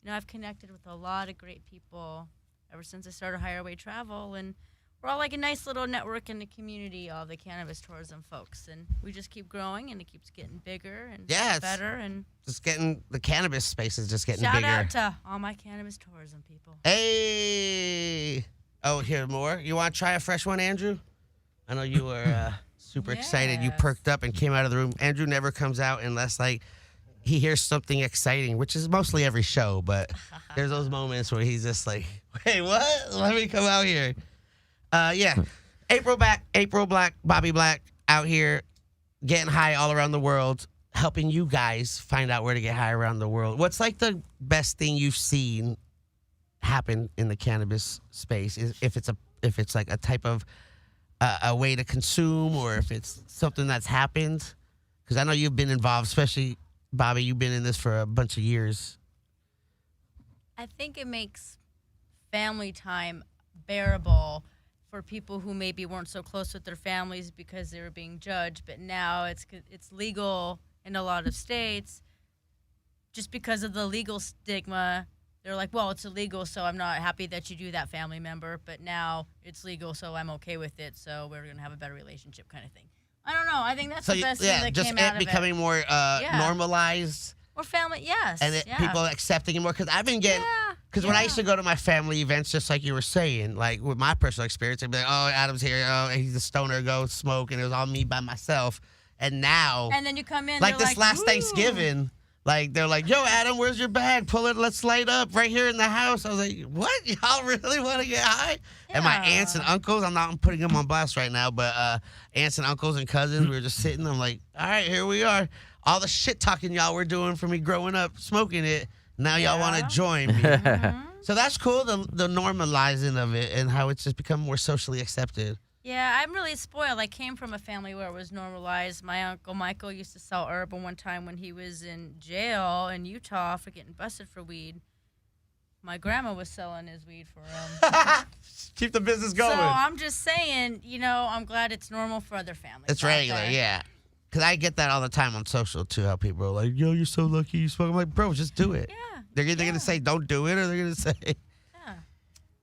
I've connected with a lot of great people ever since I started Higher Way Travel, and we're all like a nice little network in the community, all the cannabis tourism folks, and we just keep growing, and it keeps getting bigger and better, and just getting the cannabis space is just getting shout bigger. out to all my cannabis tourism people. Hey, here more. You want to try a fresh one, Andrew? I know you were super excited. You perked up and came out of the room. Andrew never comes out unless he hears something exciting, which is mostly every show. But there's those moments where he's just like, "Wait, what? Let me come out here." April Black, Bobby Black out here getting high all around the world, helping you guys find out where to get high around the world. What's the best thing you've seen happen in the cannabis space? If it's like a type of a way to consume, or if it's something that's happened? Because I know you've been involved, especially Bobby. You've been in this for a bunch of years. I think it makes family time bearable for people who maybe weren't so close with their families because they were being judged, but now it's legal in a lot of states. Just because of the legal stigma, they're like, well, it's illegal, so I'm not happy that you do that, family member, but now it's legal, so I'm okay with it, so we're going to have a better relationship kind of thing. I don't know. I think that's the best thing that came out of it. Just becoming more normalized. Or family, yes. And people accepting it more. Because I've been getting... Because when I used to go to my family events, just like you were saying, like with my personal experience, I'd be like, oh, Adam's here. Oh, he's a stoner. Go smoke. And it was all me by myself. And now... And then you come in, like this last Ooh. Thanksgiving... Like, they're like, yo, Adam, where's your bag? Pull it. Let's light up right here in the house. I was like, what? Y'all really want to get high? Yeah. And my aunts and uncles, I'm not putting them on blast right now, but aunts and uncles and cousins, we were just sitting. I'm like, all right, here we are. All the shit talking y'all were doing for me growing up, smoking it. Now y'all want to join me. So that's cool, the normalizing of it and how it's just become more socially accepted. Yeah, I'm really spoiled. I came from a family where it was normalized. My Uncle Michael used to sell herb, and one time when he was in jail in Utah for getting busted for weed, my grandma was selling his weed for him. Keep the business going. So I'm just saying, I'm glad it's normal for other families. It's regular, yeah. Because I get that all the time on social, too, how people are like, yo, you're so lucky you smoke. I'm like, bro, just do it. Yeah. They're either going to say don't do it or they're going to say...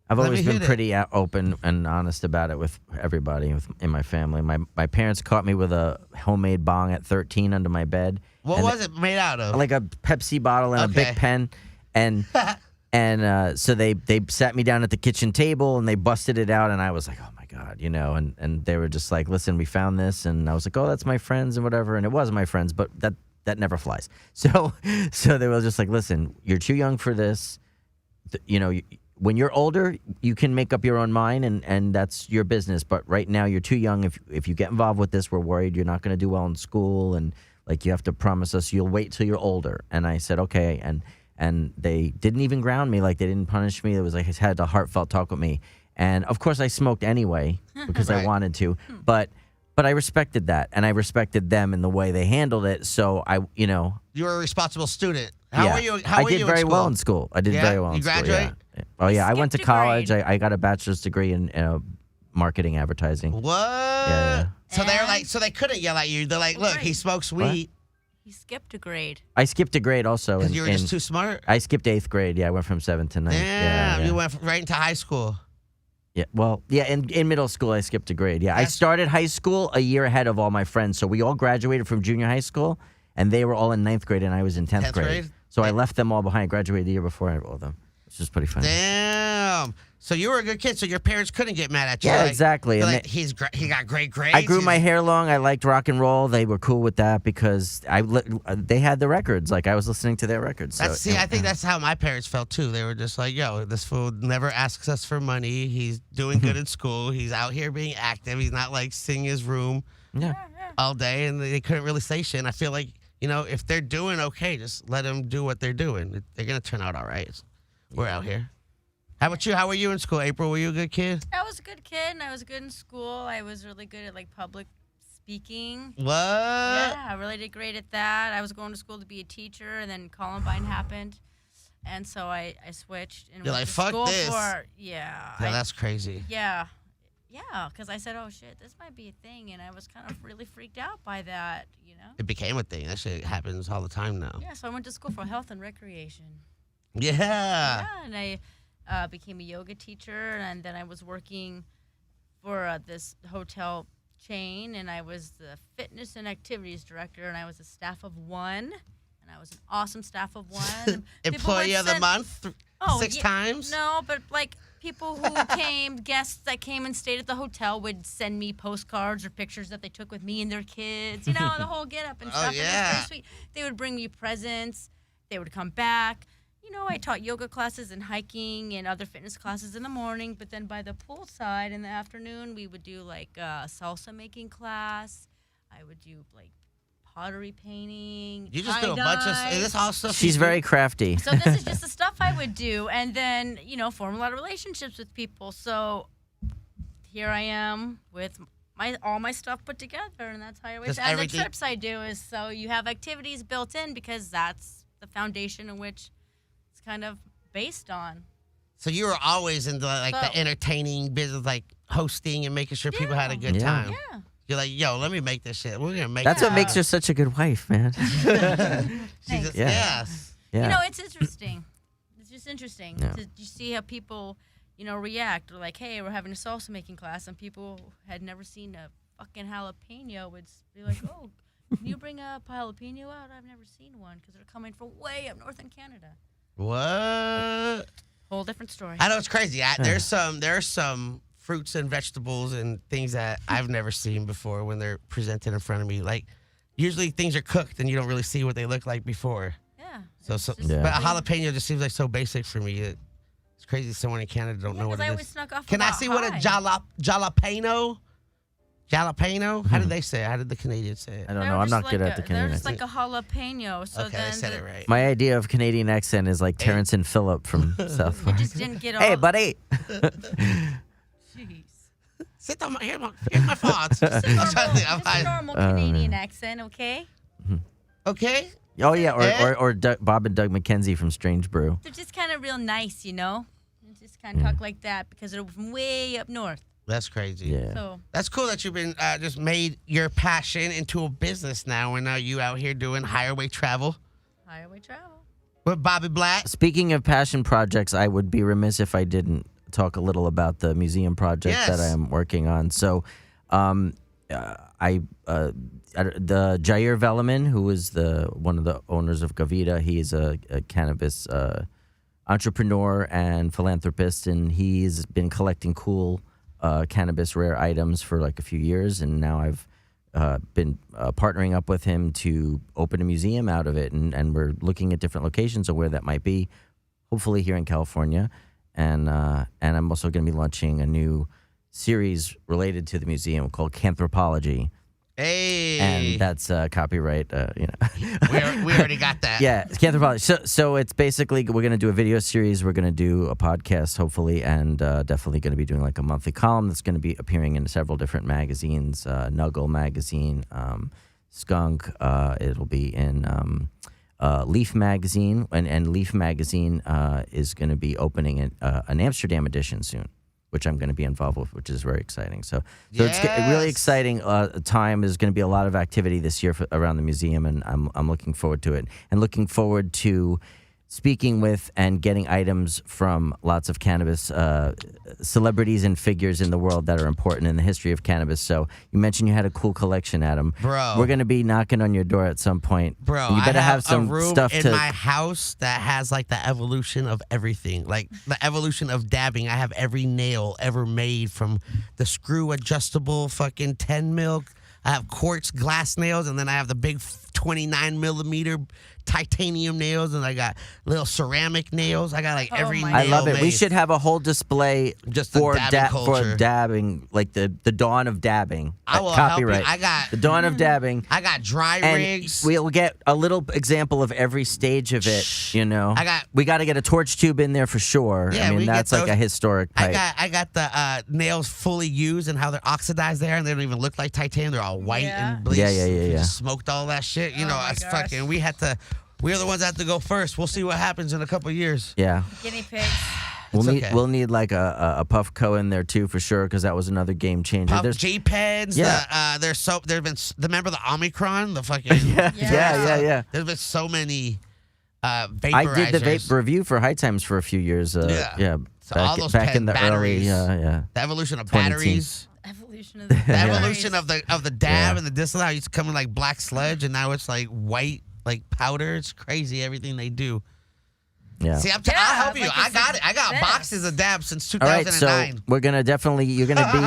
I've always been pretty open and honest about it with everybody in my family. My parents caught me with a homemade bong at 13 under my bed. What was it made out of? Like a Pepsi bottle and a Bic pen. And so they sat me down at the kitchen table and they busted it out and I was like, oh my God, and they were just like, listen, we found this. And I was like, oh, that's my friends and whatever. And it was my friends, but that never flies. So they were just like, listen, you're too young for this. When you're older, you can make up your own mind, and that's your business. But right now, you're too young. If you get involved with this, we're worried you're not going to do well in school, and you have to promise us you'll wait till you're older. And I said, okay. And they didn't even ground me, they didn't punish me. It was like I had a heartfelt talk with me. And of course, I smoked anyway because I wanted to. But I respected that, and I respected them in the way they handled it. So you were a responsible student. How were you? I did very well in school. I did very well in school. You graduate? Yeah. Oh yeah, I went to college. I got a bachelor's degree in marketing advertising. What? Yeah. So they're like, so they couldn't yell at you. They're like, look, he smokes weed. He skipped a grade. I skipped a grade also. Because you were just too smart. I skipped 8th grade. Yeah, I went from 7th to 9th. Yeah, you went right into high school. Yeah, well, yeah, in middle school, I skipped a grade. Yeah, I started high school a year ahead of all my friends. So we all graduated from junior high school, and they were all in 9th grade, and I was in 10th grade. So I left them all behind. Graduated the year before all of them. It's just pretty funny. Damn. So you were a good kid, so your parents couldn't get mad at you. Yeah, exactly. And he got great grades. I grew my hair long. I liked rock and roll. They were cool with that because they had the records. I was listening to their records. I think that's how my parents felt too. They were just like, yo, this fool never asks us for money. He's doing good in school. He's out here being active. He's not sitting in his room all day. And they couldn't really say shit. And I feel like, if they're doing okay, just let them do what they're doing. They're going to turn out all right. We're out here. How about you? How were you in school, April? Were you a good kid? I was a good kid, and I was good in school. I was really good at public speaking. What? Yeah, I really did great at that. I was going to school to be a teacher, and then Columbine happened, and so I switched and You're went like, to fuck school this. Yeah, that's crazy. Yeah, because I said, oh shit, this might be a thing, and I was kind of really freaked out by that. It became a thing. That shit happens all the time now. Yeah, so I went to school for health and recreation. Yeah. Yeah, and I became a yoga teacher, and then I was working for this hotel chain, and I was the fitness and activities director, and I was a staff of one, and I was an awesome staff of one. Employee of the month 6 times? No, but people who came, guests that came and stayed at the hotel would send me postcards or pictures that they took with me and their kids, the whole get up and stuff. Yeah. And it was pretty sweet. They would bring me presents. They would come back. I taught yoga classes and hiking and other fitness classes in the morning, but then by the poolside in the afternoon, we would do a salsa making class. I would do pottery painting. You just do a bunch of is this all stuff? She's very crafty. So this is just the stuff I would do, and then form a lot of relationships with people. So here I am with all my stuff put together, and that's how I always. And the trips I do is so you have activities built in because that's the foundation in which it's kind of based on. So you were always into the entertaining business, hosting and making sure people had a good time. Yeah. You're like, yo, let me make this shit. We're gonna make. That's what makes her such a good wife, man. Yes. Yeah. It's interesting. It's just interesting to see how people, react. Or hey, we're having a salsa making class, and people who had never seen a fucking jalapeno would be like, oh, can you bring a jalapeno out? I've never seen one because they're coming from way up north in Canada. What? Whole different story. I know it's crazy. There are some fruits and vegetables and things that I've never seen before when they're presented in front of me. Usually things are cooked and you don't really see what they look like before. Yeah. But a jalapeno just seems so basic for me. It's crazy someone in Canada don't know what it is. I always snuck off. Can I see what a jalapeno? Jalapeno? How did they say it? How did the Canadians say it? I don't know. I'm not good at the Canadian They're just accent. like a jalapeno. So Okay, then I said it right. My idea of Canadian accent is like Terrence and Phillip from South Park. It just didn't get all. Hey, buddy. Jeez. Sit down. Here's my thoughts. Just a normal Canadian accent, okay? Okay. Oh yeah, or Bob and Doug McKenzie from Strange Brew. They're just kind of real nice, you know? They just kind of talk like that because they're from way up north. That's crazy. Yeah. So That's cool that you've been just made your passion into a business now, and now you out here doing highway travel highway travel. with Bobby Black. Speaking of passion projects, I would be remiss if I didn't talk a little about the museum project that I am working on. So, the Jair Velleman, who is one of the owners of Gavita, he is a cannabis entrepreneur and philanthropist, and he's been collecting cool cannabis rare items for like a few years, and now I've been partnering up with him to open a museum out of it, and we're looking at different locations of where that might be, hopefully here in California, and I'm also going to be launching a new series related to the museum called Canthropology. Hey. And that's copyright, we already got that. Yeah, it's Canthropology. So it's basically, we're going to do a video series, we're going to do a podcast, hopefully, and definitely going to be doing like a monthly column that's going to be appearing in several different magazines, Nuggle Magazine, Skunk, it'll be in Leaf Magazine, and Leaf Magazine is going to be opening an Amsterdam edition soon, which I'm going to be involved with, which is very exciting. So it's a really exciting time. There's going to be a lot of activity this year around the museum, and I'm looking forward to it. And looking forward to speaking with and getting items from lots of cannabis celebrities and figures in the world that are important in the history of cannabis. So you mentioned you had a cool collection, Adam. Bro. We're going to be knocking on your door at some point. Bro, you better I have some a room stuff in to my house that has like the evolution of everything, like the evolution of dabbing. I have every nail ever made, from the screw adjustable fucking 10 mil. I have quartz glass nails, and then I have the big 29 millimeter titanium nails, and I got little ceramic nails. I got like every my nail I love it. made. We should have a whole display Just the for dabbing for culture. dabbing, like the dawn of dabbing. I will help you. Copyright. I got the dawn of dabbing. I got dry And rigs. we'll get a little example of every stage of it. You know, we got to get a torch tube in there for sure. Yeah, I mean we that's get like a those- historic pipe. I got the nails fully used and how they're oxidized there, and they don't even look like titanium. They're all white and bleached. Yeah. We just smoked all that shit. You know, my it's gosh. fucking. We're the ones that have to go first. We'll see what happens in a couple of years. Yeah, Guinea pigs. we'll need like a Puffco in there too for sure, because that was another game changer. There's G pens. Yeah. There's remember the Omicron, the fucking yeah. There's been so many vaporizers. I did the vape review for High Times for a few years. Yeah. So back, all those back pen in the batteries, early, the evolution of 2010. batteries. Evolution of the The evolution of the dab Yeah. and the distillate, how it used to come in like black sludge, and now it's like white, like powder. It's crazy everything they do. Yeah. See, I'll Yeah, help you. like I it's got it. I got this. boxes of dabs since All right, 2009. so you're gonna be.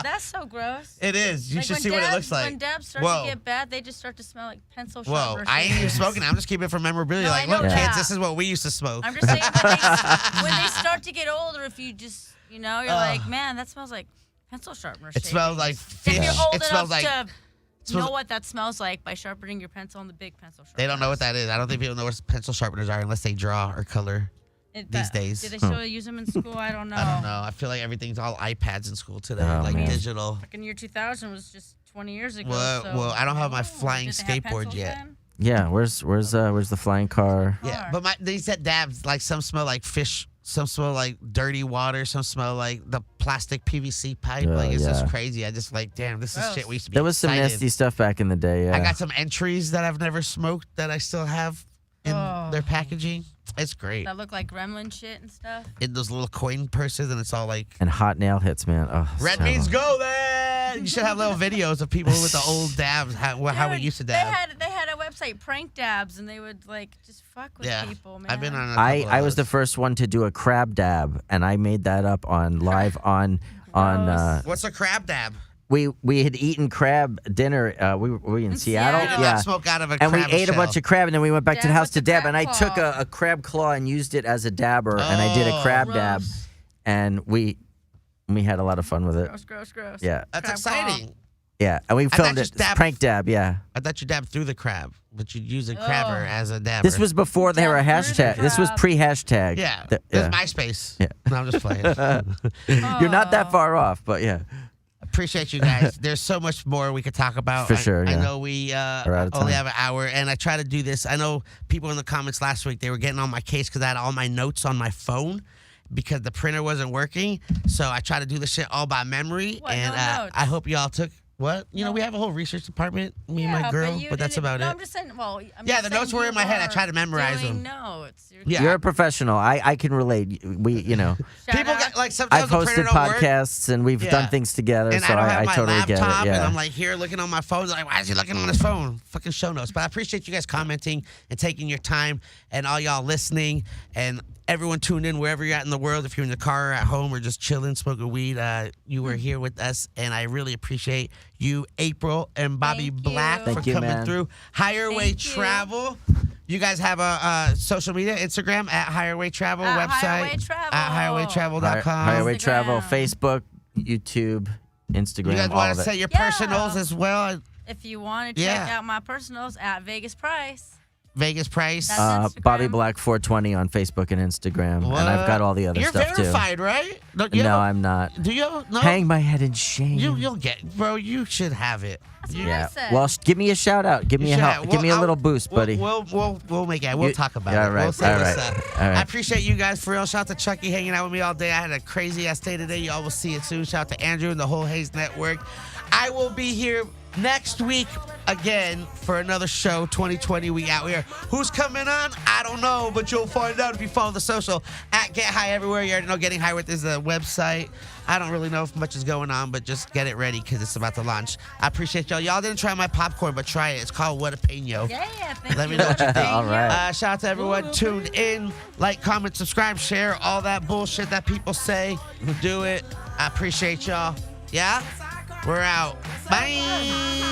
That's so gross. It is. You Like should when see what it dabs- looks like. When dabs start Whoa. to get bad, they just start to smell like pencil Whoa, sharpener. I ain't even shavings. smoking. I'm just keeping it for memorabilia. No, like, I know look, that. kids, this is what we used to smoke. I'm just saying when they start to get older, if you just, you're like, man, that smells like pencil sharpener. It smells like If fish. you're old It smells enough like. to know what that smells like by sharpening your pencil on the big pencil sharpener. They don't know what that is. I don't think people know what pencil sharpeners are unless they draw or color. these days. Do they still use them in school? I don't know. I don't know. I feel like everything's all iPads in school today, Oh, like man. digital. Back in year 2000 was just 20 years ago. Well, I don't have my flying did they have skateboard pencils yet. then? Yeah, where's the flying car? Yeah, but they said dabs, like some smell like fish, some smell like dirty water, some smell like the plastic PVC pipe. Like it's just crazy. I just like, damn, this is Gross. shit we used to be. There was some excited. nasty stuff back in the day. Yeah. I got some entries that I've never smoked that I still have in Oh. their packaging. It's great. That look like gremlin shit and stuff. In those little coin purses, and it's all like and hot nail hits, man. Oh, it's red terrible. means go there. You should have little videos of people with the old dabs, how we Dude, used to dab. They had a website, Prank Dabs, and they would like just fuck with Yeah, people, man. I've been on. A couple I of was the those. first one to do a crab dab, and I made that up on live on. What's a crab dab? We had eaten crab dinner. We were in Seattle. Seattle. Yeah. Smoke out of a And we crab ate a shell. bunch of crab, and then we went back to the Dab house with to the dab. crab And I took claw. a crab claw and used it as a dabber, and I did a crab dab. Gross. And we We had a lot of fun with it. Gross. Yeah. That's Crab exciting. Yeah, and we filmed it. Prank dab, yeah. I thought you dabbed through the crab, but you'd use a crabber as a dabber. This was before they were a Dab through the hashtag. This was crab. pre-hashtag. Yeah. The- This is MySpace. Yeah. No, I'm just playing. You're not that far off, but yeah. Appreciate you guys. There's so much more we could talk about. For sure, I yeah. know we We're out of only time. have an hour, and I try to do this. I know people in the comments last week, they were getting on my case because I had all my notes on my phone because the printer wasn't working. So I try to do this shit all by memory. What, and no notes? I hope y'all took what? You know, we have a whole research department, me and my girl, but that's about it. I'm just saying, well, Yeah, the notes were in my head. I tried to memorize them. Notes. Yeah. You're a professional. I can relate. People get like sometimes I've the printer hosted don't work. podcasts and we've done things together, And so I don't have I my totally get it. laptop, and Yeah. I'm like here looking on my phone. Like, why is he looking on his phone? Fucking show notes. But I appreciate you guys commenting and taking your time, and all y'all listening, and everyone tuned in wherever you're at in the world. If you're in the car or at home or just chilling, smoking weed, you were here with us, and I really appreciate you, April and Bobby Thank Black, you. for Thank you, coming man. through. Higher Way Thank you. Travel. You guys have a social media, Instagram at Higher Way Travel, At website Higher Way Travel. at higherwaytravel.com. Highway Instagram. Travel, Facebook, YouTube, Instagram, You guys all want of to it. say your Yeah. personals as well? If you want to check Yeah. out my personals at Vegas Price. Vegas Price. That's Instagram. Bobby Black 420 on Facebook and Instagram, and I've got all the other You're stuff verified, right? Don't you too. No, have a- I'm not. Do you? No. Hang my head in shame. You'll get, bro. You should have it. That's what yeah. I said. Well, give me a shout out. Give me You a should help. have- Give me a I'll- little boost, buddy. We'll make it. We'll talk about it. all right, We'll say all what's right, up. all right. I appreciate you guys for real. Shout out to Chucky hanging out with me all day. I had a crazy ass day today. Y'all will see it soon. Shout out to Andrew and the whole Hayes Network. I will be here next week again for another show. 2020, we out here. Who's coming on? I don't know, but you'll find out if you follow the social at Get High Everywhere. You already know Getting High With is a website. I don't really know if much is going on, but just get it ready because it's about to launch. I appreciate y'all. Y'all didn't try my popcorn, but try it. It's called What a Peno. yeah, thank Let you. me know what you think. All right. Shout out to everyone tuned in. Like, comment, subscribe, share, all that bullshit that people say. Do it. I appreciate y'all. Yeah? We're out. Bye.